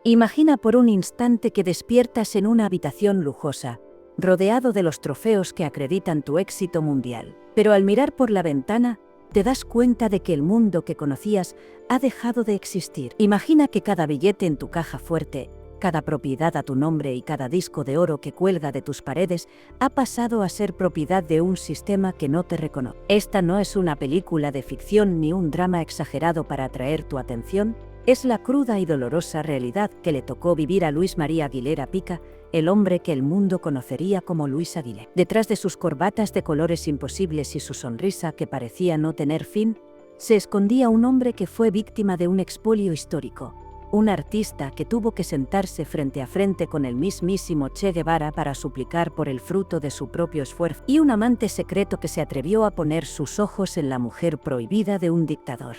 Imagina por un instante que despiertas en una habitación lujosa, rodeado de los trofeos que acreditan tu éxito mundial. Pero al mirar por la ventana, te das cuenta de que el mundo que conocías ha dejado de existir. Imagina que cada billete en tu caja fuerte, cada propiedad a tu nombre y cada disco de oro que cuelga de tus paredes ha pasado a ser propiedad de un sistema que no te reconoce. Esta no es una película de ficción ni un drama exagerado para atraer tu atención, es la cruda y dolorosa realidad que le tocó vivir a Luis María Aguilera Pica, el hombre que el mundo conocería como Luis Aguilé. Detrás de sus corbatas de colores imposibles y su sonrisa que parecía no tener fin, se escondía un hombre que fue víctima de un expolio histórico, un artista que tuvo que sentarse frente a frente con el mismísimo Che Guevara para suplicar por el fruto de su propio esfuerzo, y un amante secreto que se atrevió a poner sus ojos en la mujer prohibida de un dictador.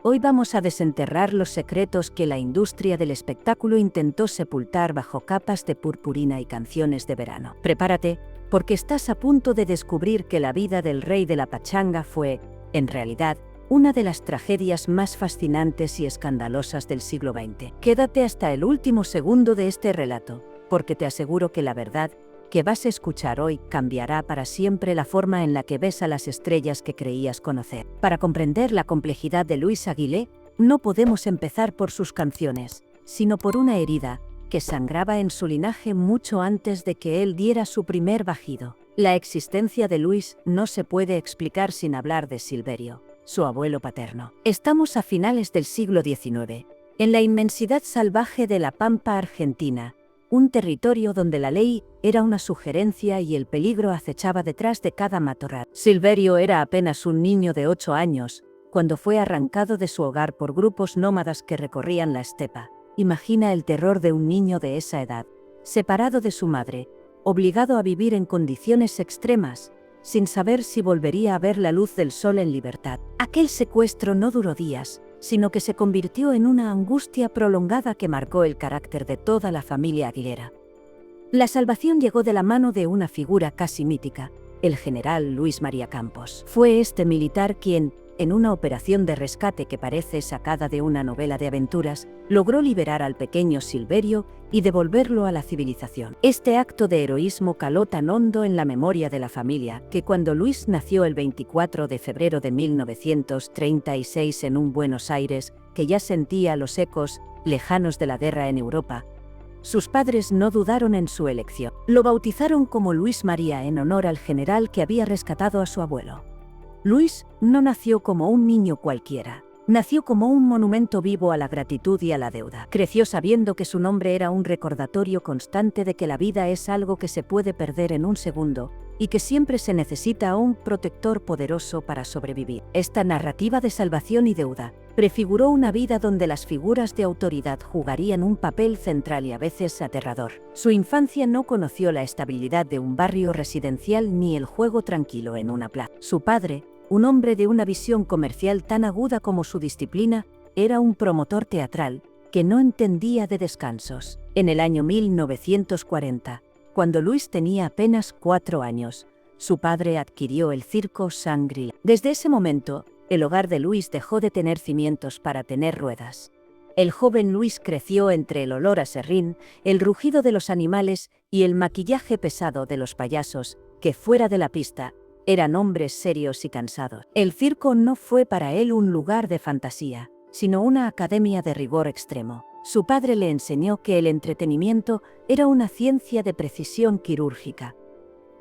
Hoy vamos a desenterrar los secretos que la industria del espectáculo intentó sepultar bajo capas de purpurina y canciones de verano. Prepárate, porque estás a punto de descubrir que la vida del rey de la pachanga fue, en realidad, una de las tragedias más fascinantes y escandalosas del siglo XX. Quédate hasta el último segundo de este relato, porque te aseguro que la verdad que vas a escuchar hoy cambiará para siempre la forma en la que ves a las estrellas que creías conocer. Para comprender la complejidad de Luis Aguilé, no podemos empezar por sus canciones, sino por una herida que sangraba en su linaje mucho antes de que él diera su primer bajido. La existencia de Luis no se puede explicar sin hablar de Silverio, su abuelo paterno. Estamos a finales del siglo XIX, en la inmensidad salvaje de la Pampa argentina, un territorio donde la ley era una sugerencia y el peligro acechaba detrás de cada matorral. Silverio era apenas un niño de 8 años, cuando fue arrancado de su hogar por grupos nómadas que recorrían la estepa. Imagina el terror de un niño de esa edad, separado de su madre, obligado a vivir en condiciones extremas, sin saber si volvería a ver la luz del sol en libertad. Aquel secuestro no duró días, sino que se convirtió en una angustia prolongada que marcó el carácter de toda la familia Aguilera. La salvación llegó de la mano de una figura casi mítica, el general Luis María Campos. Fue este militar quien, en una operación de rescate que parece sacada de una novela de aventuras, logró liberar al pequeño Silverio y devolverlo a la civilización. Este acto de heroísmo caló tan hondo en la memoria de la familia que cuando Luis nació el 24 de febrero de 1936 en un Buenos Aires que ya sentía los ecos lejanos de la guerra en Europa, sus padres no dudaron en su elección. Lo bautizaron como Luis María en honor al general que había rescatado a su abuelo. Luis no nació como un niño cualquiera, nació como un monumento vivo a la gratitud y a la deuda. Creció sabiendo que su nombre era un recordatorio constante de que la vida es algo que se puede perder en un segundo y que siempre se necesita a un protector poderoso para sobrevivir. Esta narrativa de salvación y deuda prefiguró una vida donde las figuras de autoridad jugarían un papel central y a veces aterrador. Su infancia no conoció la estabilidad de un barrio residencial ni el juego tranquilo en una plaza. Su padre, un hombre de una visión comercial tan aguda como su disciplina, era un promotor teatral que no entendía de descansos. En el año 1940, cuando Luis tenía apenas 4 años, su padre adquirió el circo Shangri-La. Desde ese momento, el hogar de Luis dejó de tener cimientos para tener ruedas. El joven Luis creció entre el olor a serrín, el rugido de los animales y el maquillaje pesado de los payasos, que fuera de la pista, eran hombres serios y cansados. El circo no fue para él un lugar de fantasía, sino una academia de rigor extremo. Su padre le enseñó que el entretenimiento era una ciencia de precisión quirúrgica.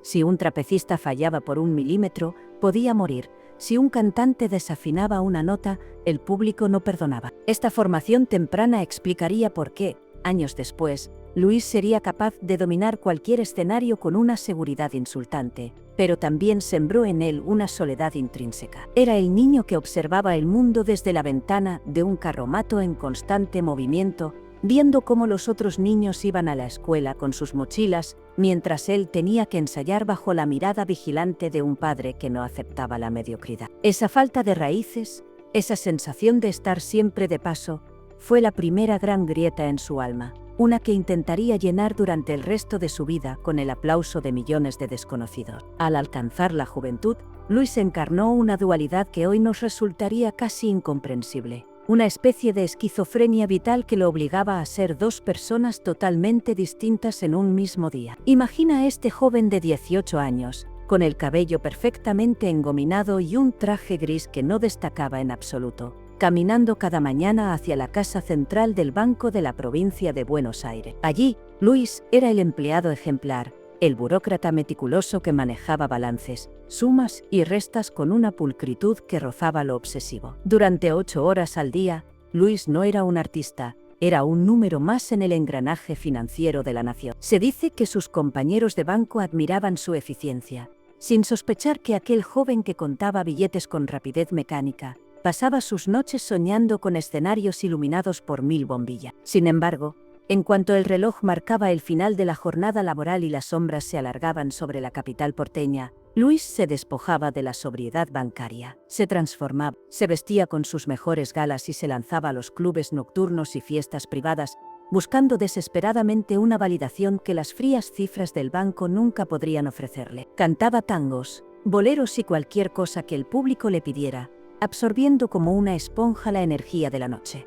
Si un trapecista fallaba por 1 milímetro, podía morir. Si un cantante desafinaba una nota, el público no perdonaba. Esta formación temprana explicaría por qué, años después, Luis sería capaz de dominar cualquier escenario con una seguridad insultante, pero también sembró en él una soledad intrínseca. Era el niño que observaba el mundo desde la ventana de un carromato en constante movimiento, viendo cómo los otros niños iban a la escuela con sus mochilas, mientras él tenía que ensayar bajo la mirada vigilante de un padre que no aceptaba la mediocridad. Esa falta de raíces, esa sensación de estar siempre de paso, fue la primera gran grieta en su alma, una que intentaría llenar durante el resto de su vida con el aplauso de millones de desconocidos. Al alcanzar la juventud, Luis encarnó una dualidad que hoy nos resultaría casi incomprensible. una especie de esquizofrenia vital que lo obligaba a ser dos personas totalmente distintas en un mismo día. Imagina a este joven de 18 años, con el cabello perfectamente engominado y un traje gris que no destacaba en absoluto, caminando cada mañana hacia la casa central del Banco de la provincia de Buenos Aires. Allí, Luis era el empleado ejemplar, el burócrata meticuloso que manejaba balances, sumas y restas con una pulcritud que rozaba lo obsesivo. Durante 8 horas al día, Luis no era un artista, era un número más en el engranaje financiero de la nación. Se dice que sus compañeros de banco admiraban su eficiencia, sin sospechar que aquel joven que contaba billetes con rapidez mecánica, pasaba sus noches soñando con escenarios iluminados por 1000 bombillas. Sin embargo, en cuanto el reloj marcaba el final de la jornada laboral y las sombras se alargaban sobre la capital porteña, Luis se despojaba de la sobriedad bancaria, se transformaba, se vestía con sus mejores galas y se lanzaba a los clubes nocturnos y fiestas privadas, buscando desesperadamente una validación que las frías cifras del banco nunca podrían ofrecerle. Cantaba tangos, boleros y cualquier cosa que el público le pidiera, absorbiendo como una esponja la energía de la noche.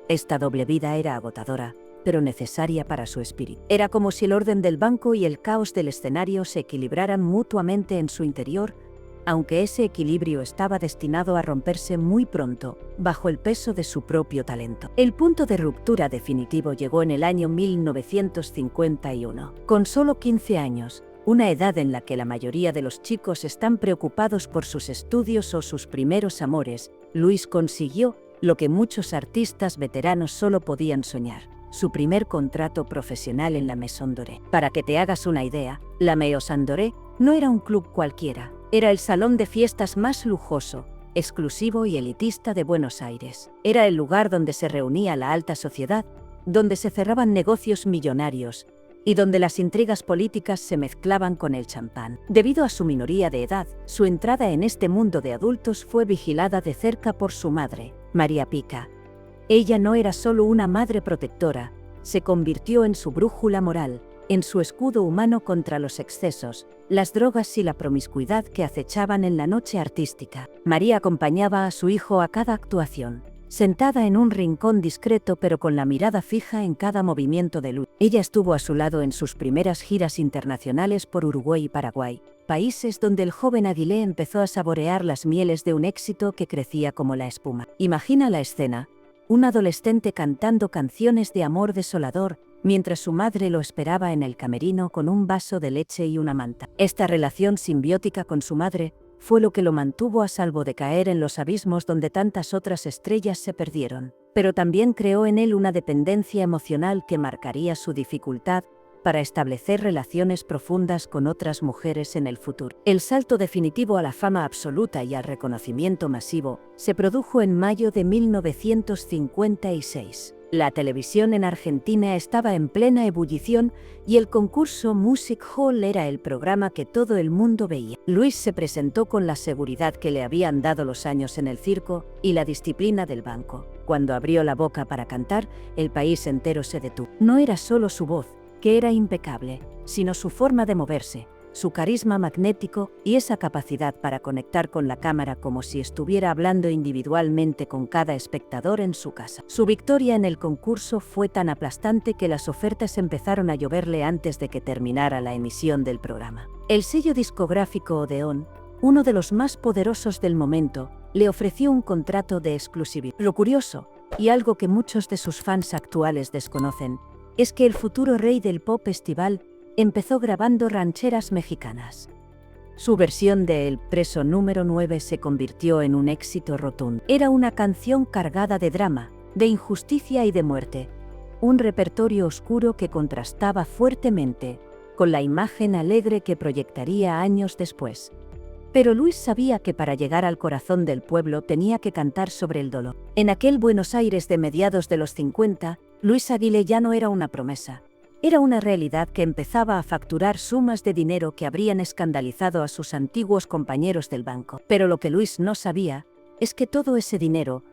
Esta doble vida era agotadora, pero necesaria para su espíritu. Era como si el orden del banco y el caos del escenario se equilibraran mutuamente en su interior, aunque ese equilibrio estaba destinado a romperse muy pronto, bajo el peso de su propio talento. El punto de ruptura definitivo llegó en el año 1951. Con solo 15 años, una edad en la que la mayoría de los chicos están preocupados por sus estudios o sus primeros amores, Luis consiguió lo que muchos artistas veteranos solo podían soñar: su primer contrato profesional en la Maison Doré. Para que te hagas una idea, la Maison Doré no era un club cualquiera, era el salón de fiestas más lujoso, exclusivo y elitista de Buenos Aires. Era el lugar donde se reunía la alta sociedad, donde se cerraban negocios millonarios y donde las intrigas políticas se mezclaban con el champán. Debido a su minoría de edad, su entrada en este mundo de adultos fue vigilada de cerca por su madre, María Pica. Ella no era solo una madre protectora, se convirtió en su brújula moral, en su escudo humano contra los excesos, las drogas y la promiscuidad que acechaban en la noche artística. María acompañaba a su hijo a cada actuación, sentada en un rincón discreto pero con la mirada fija en cada movimiento de Luis. Ella estuvo a su lado en sus primeras giras internacionales por Uruguay y Paraguay, países donde el joven Aguilé empezó a saborear las mieles de un éxito que crecía como la espuma. Imagina la escena: un adolescente cantando canciones de amor desolador, mientras su madre lo esperaba en el camerino con un vaso de leche y una manta. Esta relación simbiótica con su madre fue lo que lo mantuvo a salvo de caer en los abismos donde tantas otras estrellas se perdieron, pero también creó en él una dependencia emocional que marcaría su dificultad para establecer relaciones profundas con otras mujeres en el futuro. El salto definitivo a la fama absoluta y al reconocimiento masivo se produjo en mayo de 1956. La televisión en Argentina estaba en plena ebullición y el concurso Music Hall era el programa que todo el mundo veía. Luis se presentó con la seguridad que le habían dado los años en el circo y la disciplina del banco. Cuando abrió la boca para cantar, el país entero se detuvo. No era solo su voz, que era impecable, sino su forma de moverse, su carisma magnético y esa capacidad para conectar con la cámara como si estuviera hablando individualmente con cada espectador en su casa. Su victoria en el concurso fue tan aplastante que las ofertas empezaron a lloverle antes de que terminara la emisión del programa. El sello discográfico Odeón, uno de los más poderosos del momento, le ofreció un contrato de exclusividad. Lo curioso, y algo que muchos de sus fans actuales desconocen, es que el futuro rey del pop estival empezó grabando rancheras mexicanas. Su versión de El Preso número 9 se convirtió en un éxito rotundo. Era una canción cargada de drama, de injusticia y de muerte, un repertorio oscuro que contrastaba fuertemente con la imagen alegre que proyectaría años después. Pero Luis sabía que para llegar al corazón del pueblo tenía que cantar sobre el dolor. En aquel Buenos Aires de mediados de los 50, Luis Aguilé ya no era una promesa. Era una realidad que empezaba a facturar sumas de dinero que habrían escandalizado a sus antiguos compañeros del banco. Pero lo que Luis no sabía es que todo ese dinero,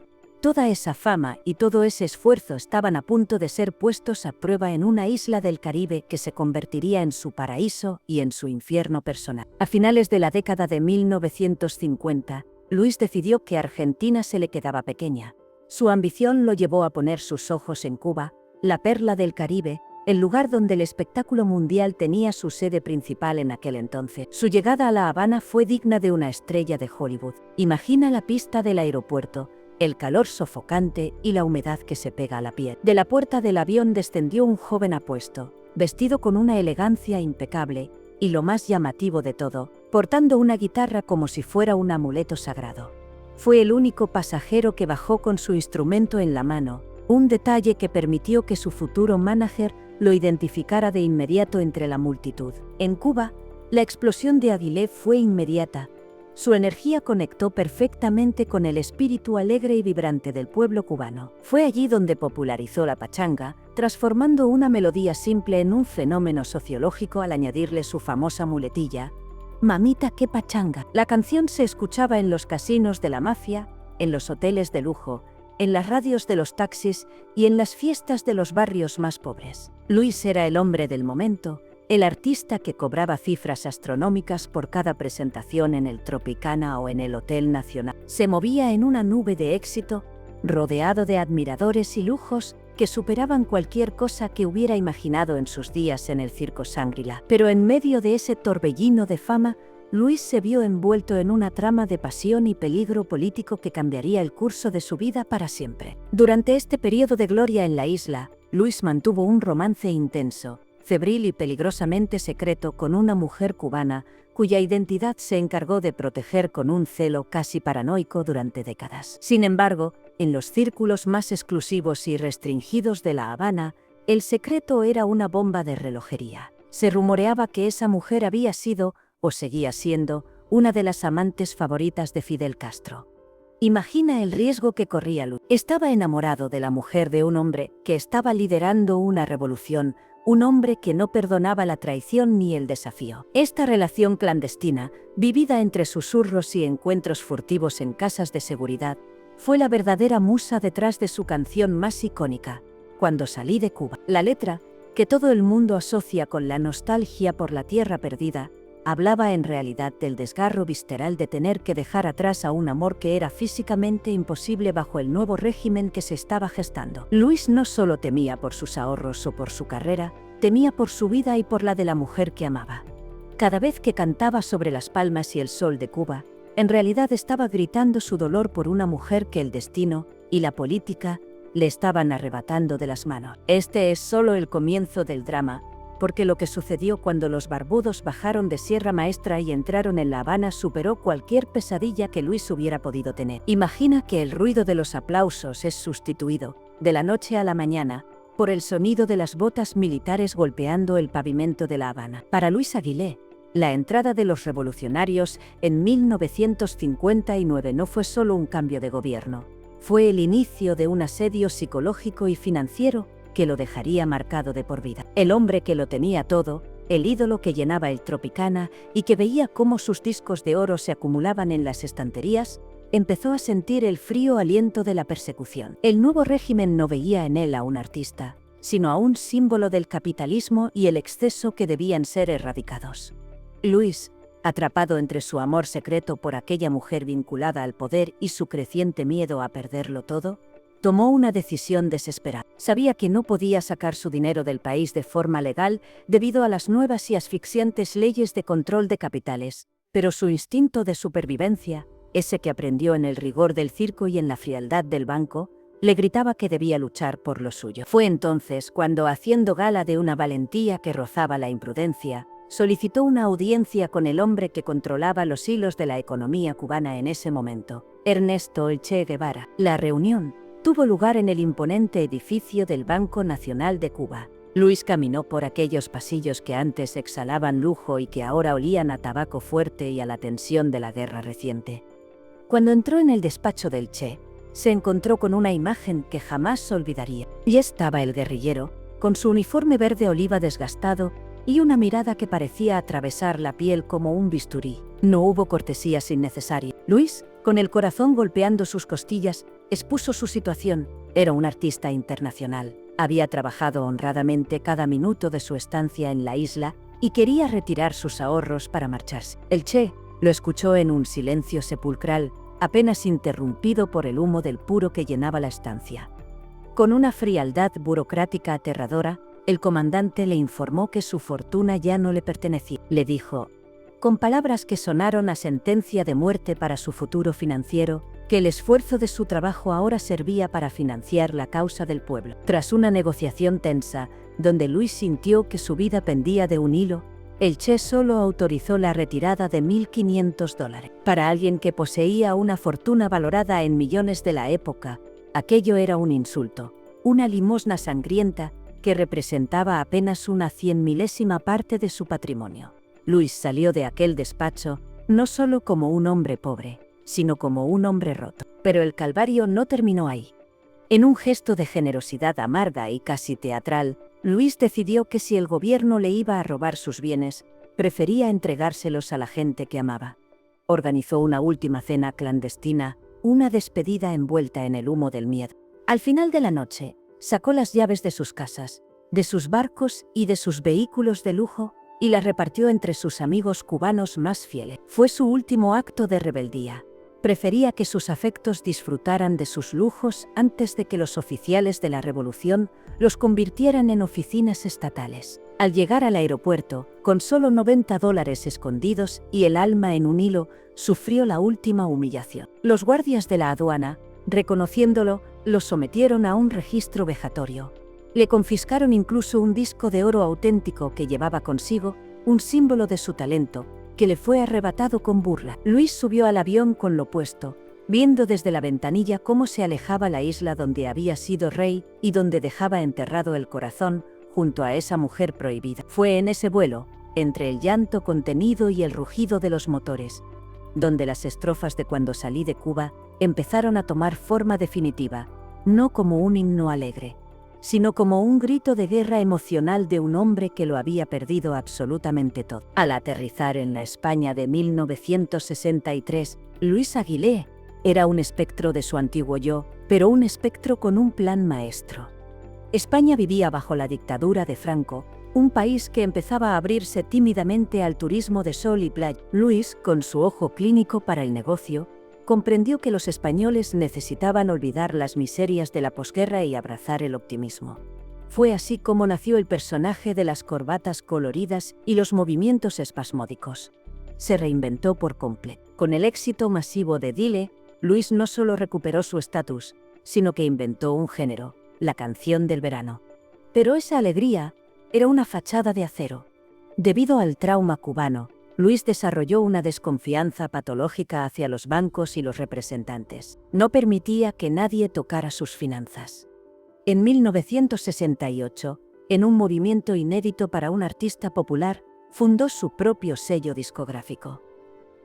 toda esa fama y todo ese esfuerzo estaban a punto de ser puestos a prueba en una isla del Caribe que se convertiría en su paraíso y en su infierno personal. A finales de la década de 1950, Luis decidió que Argentina se le quedaba pequeña. Su ambición lo llevó a poner sus ojos en Cuba, la perla del Caribe, el lugar donde el espectáculo mundial tenía su sede principal en aquel entonces. Su llegada a La Habana fue digna de una estrella de Hollywood. Imagina la pista del aeropuerto, el calor sofocante y la humedad que se pega a la piel. De la puerta del avión descendió un joven apuesto, vestido con una elegancia impecable, y lo más llamativo de todo, portando una guitarra como si fuera un amuleto sagrado. Fue el único pasajero que bajó con su instrumento en la mano, un detalle que permitió que su futuro mánager lo identificara de inmediato entre la multitud. En Cuba, la explosión de Aguilé fue inmediata. Su energía conectó perfectamente con el espíritu alegre y vibrante del pueblo cubano. Fue allí donde popularizó la pachanga, transformando una melodía simple en un fenómeno sociológico al añadirle su famosa muletilla: "Mamita, qué pachanga". La canción se escuchaba en los casinos de la mafia, en los hoteles de lujo, en las radios de los taxis y en las fiestas de los barrios más pobres. Luis era el hombre del momento, el artista que cobraba cifras astronómicas por cada presentación en el Tropicana o en el Hotel Nacional. Se movía en una nube de éxito, rodeado de admiradores y lujos que superaban cualquier cosa que hubiera imaginado en sus días en el Circo Shangri-La. Pero en medio de ese torbellino de fama, Luis se vio envuelto en una trama de pasión y peligro político que cambiaría el curso de su vida para siempre. Durante este periodo de gloria en la isla, Luis mantuvo un romance intenso, febril y peligrosamente secreto con una mujer cubana cuya identidad se encargó de proteger con un celo casi paranoico durante décadas. Sin embargo, en los círculos más exclusivos y restringidos de La Habana, el secreto era una bomba de relojería. Se rumoreaba que esa mujer había sido, o seguía siendo, una de las amantes favoritas de Fidel Castro. Imagina el riesgo que corría Luis. Estaba enamorado de la mujer de un hombre que estaba liderando una revolución, un hombre que no perdonaba la traición ni el desafío. Esta relación clandestina, vivida entre susurros y encuentros furtivos en casas de seguridad, fue la verdadera musa detrás de su canción más icónica, Cuando salí de Cuba. La letra, que todo el mundo asocia con la nostalgia por la tierra perdida, hablaba en realidad del desgarro visceral de tener que dejar atrás a un amor que era físicamente imposible bajo el nuevo régimen que se estaba gestando. Luis no solo temía por sus ahorros o por su carrera, temía por su vida y por la de la mujer que amaba. Cada vez que cantaba sobre las palmas y el sol de Cuba, en realidad estaba gritando su dolor por una mujer que el destino y la política le estaban arrebatando de las manos. Este es solo el comienzo del drama, porque lo que sucedió cuando los barbudos bajaron de Sierra Maestra y entraron en La Habana superó cualquier pesadilla que Luis hubiera podido tener. Imagina que el ruido de los aplausos es sustituido, de la noche a la mañana, por el sonido de las botas militares golpeando el pavimento de La Habana. Para Luis Aguilé, la entrada de los revolucionarios en 1959 no fue solo un cambio de gobierno, fue el inicio de un asedio psicológico y financiero que lo dejaría marcado de por vida. El hombre que lo tenía todo, el ídolo que llenaba el Tropicana y que veía cómo sus discos de oro se acumulaban en las estanterías, empezó a sentir el frío aliento de la persecución. El nuevo régimen no veía en él a un artista, sino a un símbolo del capitalismo y el exceso que debían ser erradicados. Luis, atrapado entre su amor secreto por aquella mujer vinculada al poder y su creciente miedo a perderlo todo, tomó una decisión desesperada. Sabía que no podía sacar su dinero del país de forma legal debido a las nuevas y asfixiantes leyes de control de capitales, pero su instinto de supervivencia, ese que aprendió en el rigor del circo y en la frialdad del banco, le gritaba que debía luchar por lo suyo. Fue entonces cuando, haciendo gala de una valentía que rozaba la imprudencia, solicitó una audiencia con el hombre que controlaba los hilos de la economía cubana en ese momento, Ernesto "El Che" Guevara. La reunión tuvo lugar en el imponente edificio del Banco Nacional de Cuba. Luis caminó por aquellos pasillos que antes exhalaban lujo y que ahora olían a tabaco fuerte y a la tensión de la guerra reciente. Cuando entró en el despacho del Che, se encontró con una imagen que jamás olvidaría. Y estaba el guerrillero, con su uniforme verde oliva desgastado y una mirada que parecía atravesar la piel como un bisturí. No hubo cortesías innecesarias. Luis, con el corazón golpeando sus costillas, expuso su situación. Era un artista internacional. Había trabajado honradamente cada minuto de su estancia en la isla y quería retirar sus ahorros para marcharse. El Che lo escuchó en un silencio sepulcral, apenas interrumpido por el humo del puro que llenaba la estancia. Con una frialdad burocrática aterradora, el comandante le informó que su fortuna ya no le pertenecía. Le dijo, con palabras que sonaron a sentencia de muerte para su futuro financiero, que el esfuerzo de su trabajo ahora servía para financiar la causa del pueblo. Tras una negociación tensa, donde Luis sintió que su vida pendía de un hilo, el Che solo autorizó la retirada de $1.500. Para alguien que poseía una fortuna valorada en millones de la época, aquello era un insulto, una limosna sangrienta que representaba apenas una 100.000ª parte de su patrimonio. Luis salió de aquel despacho no solo como un hombre pobre, sino como un hombre roto. Pero el calvario no terminó ahí. En un gesto de generosidad amarga y casi teatral, Luis decidió que si el gobierno le iba a robar sus bienes, prefería entregárselos a la gente que amaba. Organizó una última cena clandestina, una despedida envuelta en el humo del miedo. Al final de la noche, sacó las llaves de sus casas, de sus barcos y de sus vehículos de lujo, y las repartió entre sus amigos cubanos más fieles. Fue su último acto de rebeldía. Prefería que sus afectos disfrutaran de sus lujos antes de que los oficiales de la revolución los convirtieran en oficinas estatales. Al llegar al aeropuerto, con solo $90 escondidos y el alma en un hilo, sufrió la última humillación. Los guardias de la aduana, reconociéndolo, lo sometieron a un registro vejatorio. Le confiscaron incluso un disco de oro auténtico que llevaba consigo, un símbolo de su talento, que le fue arrebatado con burla. Luis subió al avión con lo puesto, viendo desde la ventanilla cómo se alejaba la isla donde había sido rey y donde dejaba enterrado el corazón junto a esa mujer prohibida. Fue en ese vuelo, entre el llanto contenido y el rugido de los motores, donde las estrofas de Cuando salí de Cuba empezaron a tomar forma definitiva, no como un himno alegre, sino como un grito de guerra emocional de un hombre que lo había perdido absolutamente todo. Al aterrizar en la España de 1963, Luis Aguilé era un espectro de su antiguo yo, pero un espectro con un plan maestro. España vivía bajo la dictadura de Franco, un país que empezaba a abrirse tímidamente al turismo de sol y playa. Luis, con su ojo clínico para el negocio, comprendió que los españoles necesitaban olvidar las miserias de la posguerra y abrazar el optimismo. Fue así como nació el personaje de las corbatas coloridas y los movimientos espasmódicos. Se reinventó por completo. Con el éxito masivo de Dile, Luis no solo recuperó su estatus, sino que inventó un género, la canción del verano. Pero esa alegría era una fachada de acero. Debido al trauma cubano, Luis desarrolló una desconfianza patológica hacia los bancos y los representantes. No permitía que nadie tocara sus finanzas. En 1968, en un movimiento inédito para un artista popular, fundó su propio sello discográfico.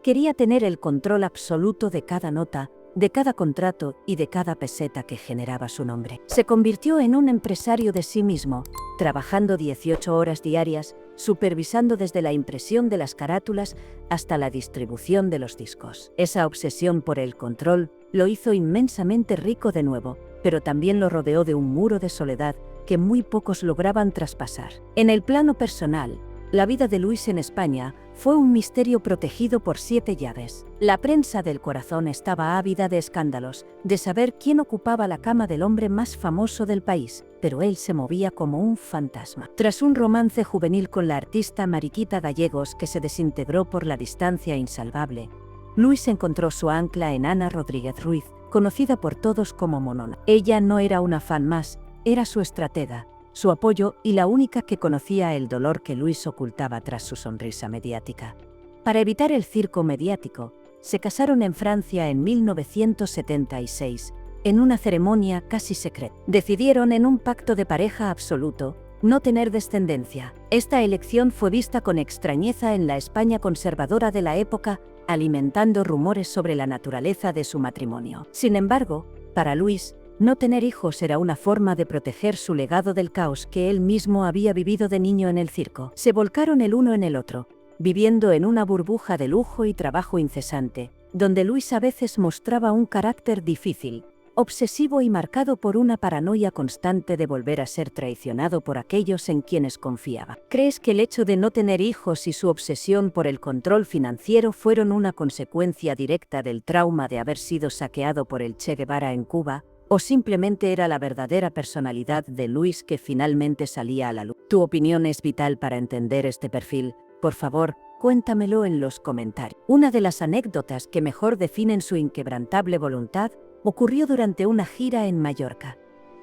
Quería tener el control absoluto de cada nota, de cada contrato y de cada peseta que generaba su nombre. Se convirtió en un empresario de sí mismo, trabajando 18 horas diarias, supervisando desde la impresión de las carátulas hasta la distribución de los discos. Esa obsesión por el control lo hizo inmensamente rico de nuevo, pero también lo rodeó de un muro de soledad que muy pocos lograban traspasar. En el plano personal, la vida de Luis en España fue un misterio protegido por 7 llaves. La prensa del corazón estaba ávida de escándalos, de saber quién ocupaba la cama del hombre más famoso del país, pero él se movía como un fantasma. Tras un romance juvenil con la artista Mariquita Gallegos que se desintegró por la distancia insalvable, Luis encontró su ancla en Ana Rodríguez Ruiz, conocida por todos como Monona. Ella no era una fan más, era su estratega, su apoyo y la única que conocía el dolor que Luis ocultaba tras su sonrisa mediática. Para evitar el circo mediático, se casaron en Francia en 1976, en una ceremonia casi secreta. Decidieron en un pacto de pareja absoluto no tener descendencia. Esta elección fue vista con extrañeza en la España conservadora de la época, alimentando rumores sobre la naturaleza de su matrimonio. Sin embargo, para Luis, no tener hijos era una forma de proteger su legado del caos que él mismo había vivido de niño en el circo. Se volcaron el uno en el otro, viviendo en una burbuja de lujo y trabajo incesante, donde Luis a veces mostraba un carácter difícil, obsesivo y marcado por una paranoia constante de volver a ser traicionado por aquellos en quienes confiaba. ¿Crees que el hecho de no tener hijos y su obsesión por el control financiero fueron una consecuencia directa del trauma de haber sido saqueado por el Che Guevara en Cuba? ¿O simplemente era la verdadera personalidad de Luis que finalmente salía a la luz? Tu opinión es vital para entender este perfil. Por favor, cuéntamelo en los comentarios. Una de las anécdotas que mejor definen su inquebrantable voluntad ocurrió durante una gira en Mallorca.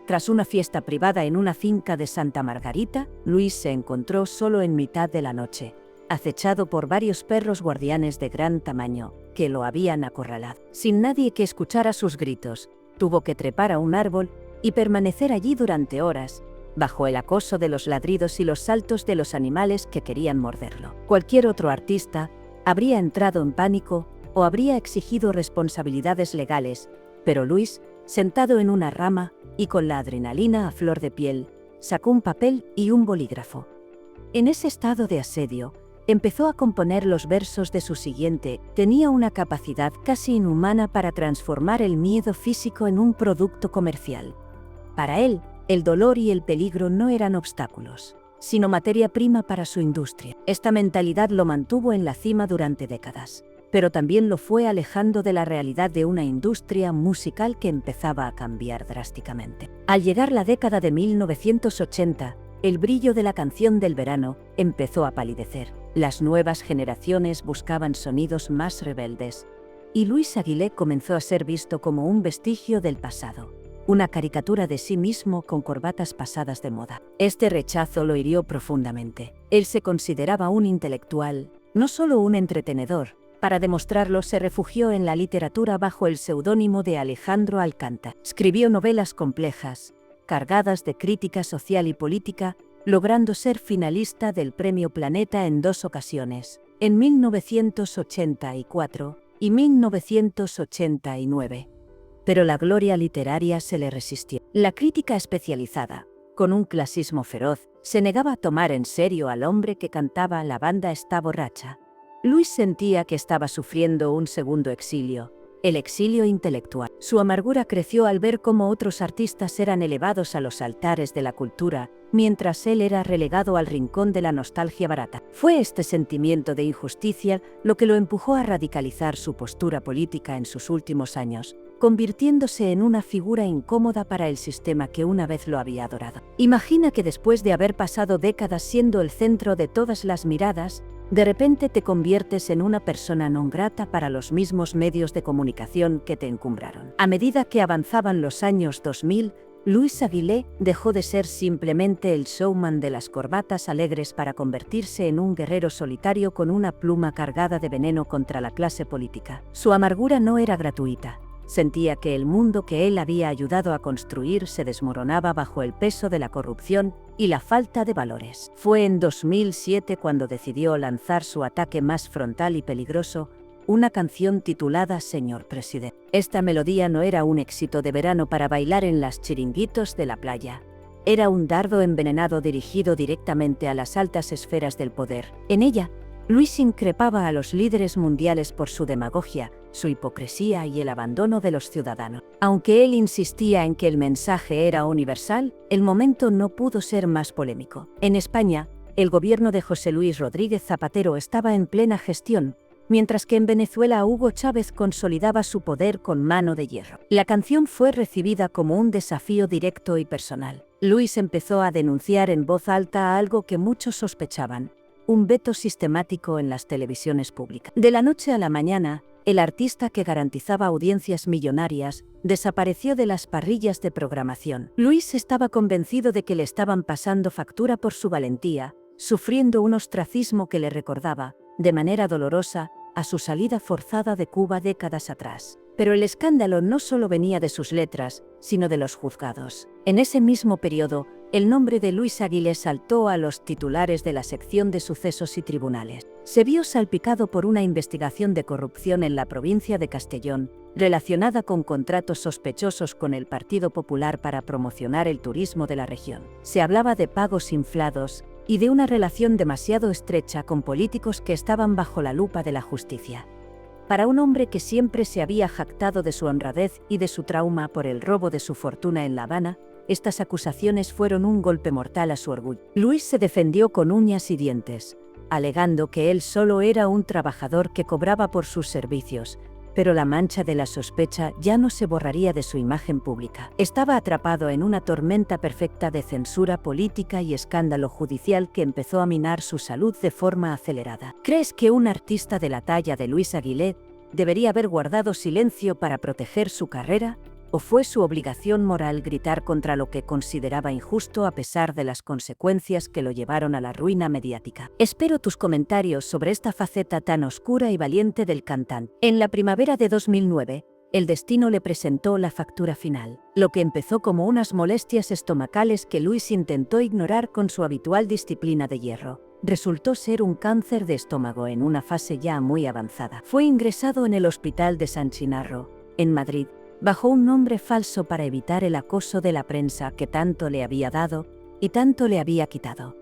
Tras una fiesta privada en una finca de Santa Margarita, Luis se encontró solo en mitad de la noche, acechado por varios perros guardianes de gran tamaño, que lo habían acorralado. Sin nadie que escuchara sus gritos, tuvo que trepar a un árbol y permanecer allí durante horas, bajo el acoso de los ladridos y los saltos de los animales que querían morderlo. Cualquier otro artista habría entrado en pánico o habría exigido responsabilidades legales, pero Luis, sentado en una rama y con la adrenalina a flor de piel, sacó un papel y un bolígrafo. En ese estado de asedio, empezó a componer los versos de su siguiente. Tenía una capacidad casi inhumana para transformar el miedo físico en un producto comercial. Para él, el dolor y el peligro no eran obstáculos, sino materia prima para su industria. Esta mentalidad lo mantuvo en la cima durante décadas, pero también lo fue alejando de la realidad de una industria musical que empezaba a cambiar drásticamente. Al llegar la década de 1980, el brillo de la canción del verano empezó a palidecer. Las nuevas generaciones buscaban sonidos más rebeldes, y Luis Aguilé comenzó a ser visto como un vestigio del pasado, una caricatura de sí mismo con corbatas pasadas de moda. Este rechazo lo hirió profundamente. Él se consideraba un intelectual, no solo un entretenedor. Para demostrarlo, se refugió en la literatura bajo el seudónimo de Alejandro Alcántara. Escribió novelas complejas, cargadas de crítica social y política, logrando ser finalista del Premio Planeta en 2 ocasiones, en 1984 y 1989. Pero la gloria literaria se le resistió. La crítica especializada, con un clasismo feroz, se negaba a tomar en serio al hombre que cantaba "La banda está borracha". Luis sentía que estaba sufriendo un segundo exilio, el exilio intelectual. Su amargura creció al ver cómo otros artistas eran elevados a los altares de la cultura, mientras él era relegado al rincón de la nostalgia barata. Fue este sentimiento de injusticia lo que lo empujó a radicalizar su postura política en sus últimos años, convirtiéndose en una figura incómoda para el sistema que una vez lo había adorado. Imagina que después de haber pasado décadas siendo el centro de todas las miradas, de repente te conviertes en una persona non grata para los mismos medios de comunicación que te encumbraron. A medida que avanzaban los años 2000, Luis Aguilé dejó de ser simplemente el showman de las corbatas alegres para convertirse en un guerrero solitario con una pluma cargada de veneno contra la clase política. Su amargura no era gratuita. Sentía que el mundo que él había ayudado a construir se desmoronaba bajo el peso de la corrupción y la falta de valores. Fue en 2007 cuando decidió lanzar su ataque más frontal y peligroso, una canción titulada Señor Presidente. Esta melodía no era un éxito de verano para bailar en las chiringuitos de la playa. Era un dardo envenenado dirigido directamente a las altas esferas del poder. En ella, Luis increpaba a los líderes mundiales por su demagogia, su hipocresía y el abandono de los ciudadanos. Aunque él insistía en que el mensaje era universal, el momento no pudo ser más polémico. En España, el gobierno de José Luis Rodríguez Zapatero estaba en plena gestión, mientras que en Venezuela Hugo Chávez consolidaba su poder con mano de hierro. La canción fue recibida como un desafío directo y personal. Luis empezó a denunciar en voz alta algo que muchos sospechaban: un veto sistemático en las televisiones públicas. De la noche a la mañana, el artista que garantizaba audiencias millonarias desapareció de las parrillas de programación. Luis estaba convencido de que le estaban pasando factura por su valentía, sufriendo un ostracismo que le recordaba, de manera dolorosa, a su salida forzada de Cuba décadas atrás. Pero el escándalo no solo venía de sus letras, sino de los juzgados. En ese mismo periodo, el nombre de Luis Aguilé saltó a los titulares de la sección de sucesos y tribunales. Se vio salpicado por una investigación de corrupción en la provincia de Castellón, relacionada con contratos sospechosos con el Partido Popular para promocionar el turismo de la región. Se hablaba de pagos inflados y de una relación demasiado estrecha con políticos que estaban bajo la lupa de la justicia. Para un hombre que siempre se había jactado de su honradez y de su trauma por el robo de su fortuna en La Habana, estas acusaciones fueron un golpe mortal a su orgullo. Luis se defendió con uñas y dientes, alegando que él solo era un trabajador que cobraba por sus servicios, pero la mancha de la sospecha ya no se borraría de su imagen pública. Estaba atrapado en una tormenta perfecta de censura política y escándalo judicial que empezó a minar su salud de forma acelerada. ¿Crees que un artista de la talla de Luis Aguilé debería haber guardado silencio para proteger su carrera? ¿O fue su obligación moral gritar contra lo que consideraba injusto a pesar de las consecuencias que lo llevaron a la ruina mediática? Espero tus comentarios sobre esta faceta tan oscura y valiente del cantante. En la primavera de 2009, el destino le presentó la factura final, lo que empezó como unas molestias estomacales que Luis intentó ignorar con su habitual disciplina de hierro. Resultó ser un cáncer de estómago en una fase ya muy avanzada. Fue ingresado en el Hospital de San Chinarro, en Madrid, bajo un nombre falso para evitar el acoso de la prensa que tanto le había dado y tanto le había quitado.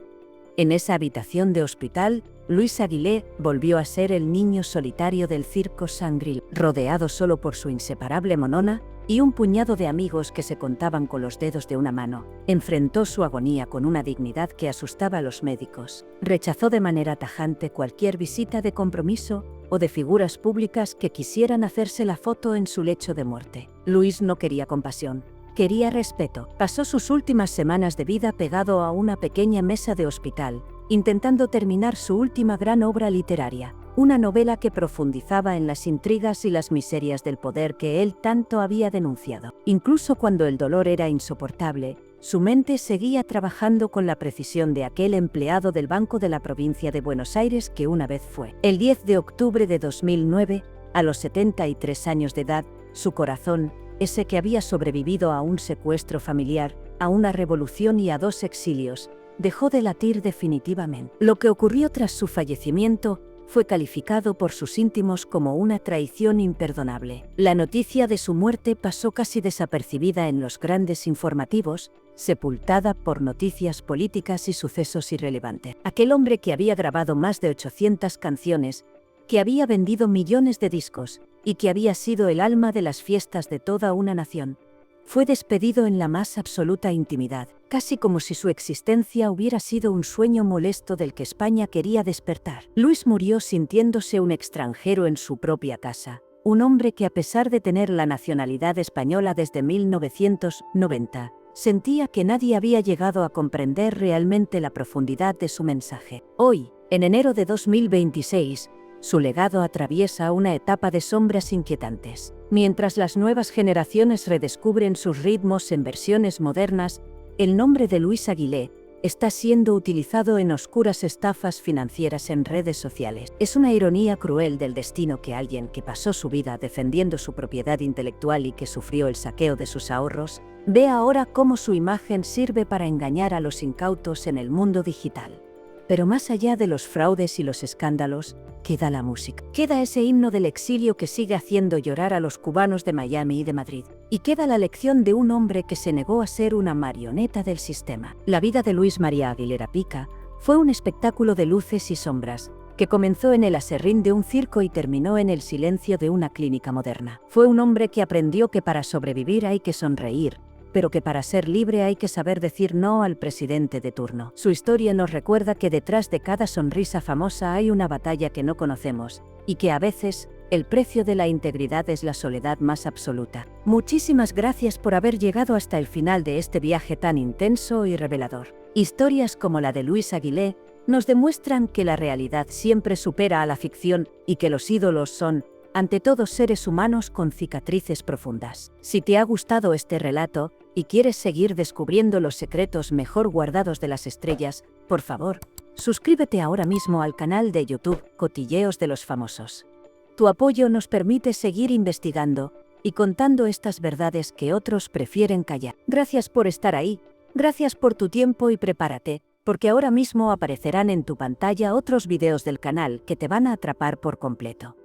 En esa habitación de hospital, Luis Aguilé volvió a ser el niño solitario del circo Sangril, rodeado solo por su inseparable monona y un puñado de amigos que se contaban con los dedos de una mano. Enfrentó su agonía con una dignidad que asustaba a los médicos. Rechazó de manera tajante cualquier visita de compromiso o de figuras públicas que quisieran hacerse la foto en su lecho de muerte. Luis no quería compasión, quería respeto. Pasó sus últimas semanas de vida pegado a una pequeña mesa de hospital, intentando terminar su última gran obra literaria, una novela que profundizaba en las intrigas y las miserias del poder que él tanto había denunciado. Incluso cuando el dolor era insoportable, su mente seguía trabajando con la precisión de aquel empleado del Banco de la Provincia de Buenos Aires que una vez fue. El 10 de octubre de 2009, a los 73 años de edad, su corazón, ese que había sobrevivido a un secuestro familiar, a una revolución y a 2 exilios, dejó de latir definitivamente. Lo que ocurrió tras su fallecimiento fue calificado por sus íntimos como una traición imperdonable. La noticia de su muerte pasó casi desapercibida en los grandes informativos, sepultada por noticias políticas y sucesos irrelevantes. Aquel hombre que había grabado más de 800 canciones, que había vendido millones de discos y que había sido el alma de las fiestas de toda una nación, fue despedido en la más absoluta intimidad, casi como si su existencia hubiera sido un sueño molesto del que España quería despertar. Luis murió sintiéndose un extranjero en su propia casa, un hombre que a pesar de tener la nacionalidad española desde 1990, sentía que nadie había llegado a comprender realmente la profundidad de su mensaje. Hoy, en enero de 2026, su legado atraviesa una etapa de sombras inquietantes. Mientras las nuevas generaciones redescubren sus ritmos en versiones modernas, el nombre de Luis Aguilé está siendo utilizado en oscuras estafas financieras en redes sociales. Es una ironía cruel del destino que alguien que pasó su vida defendiendo su propiedad intelectual y que sufrió el saqueo de sus ahorros, ve ahora cómo su imagen sirve para engañar a los incautos en el mundo digital. Pero más allá de los fraudes y los escándalos, queda la música. Queda ese himno del exilio que sigue haciendo llorar a los cubanos de Miami y de Madrid. Y queda la lección de un hombre que se negó a ser una marioneta del sistema. La vida de Luis María Aguilera Pica fue un espectáculo de luces y sombras, que comenzó en el aserrín de un circo y terminó en el silencio de una clínica moderna. Fue un hombre que aprendió que para sobrevivir hay que sonreír, pero que para ser libre hay que saber decir no al presidente de turno. Su historia nos recuerda que detrás de cada sonrisa famosa hay una batalla que no conocemos, y que a veces, el precio de la integridad es la soledad más absoluta. Muchísimas gracias por haber llegado hasta el final de este viaje tan intenso y revelador. Historias como la de Luis Aguilé nos demuestran que la realidad siempre supera a la ficción y que los ídolos son, ante todo, seres humanos con cicatrices profundas. Si te ha gustado este relato y quieres seguir descubriendo los secretos mejor guardados de las estrellas, por favor, suscríbete ahora mismo al canal de YouTube Cotilleos de los Famosos. Tu apoyo nos permite seguir investigando y contando estas verdades que otros prefieren callar. Gracias por estar ahí, gracias por tu tiempo y prepárate, porque ahora mismo aparecerán en tu pantalla otros videos del canal que te van a atrapar por completo.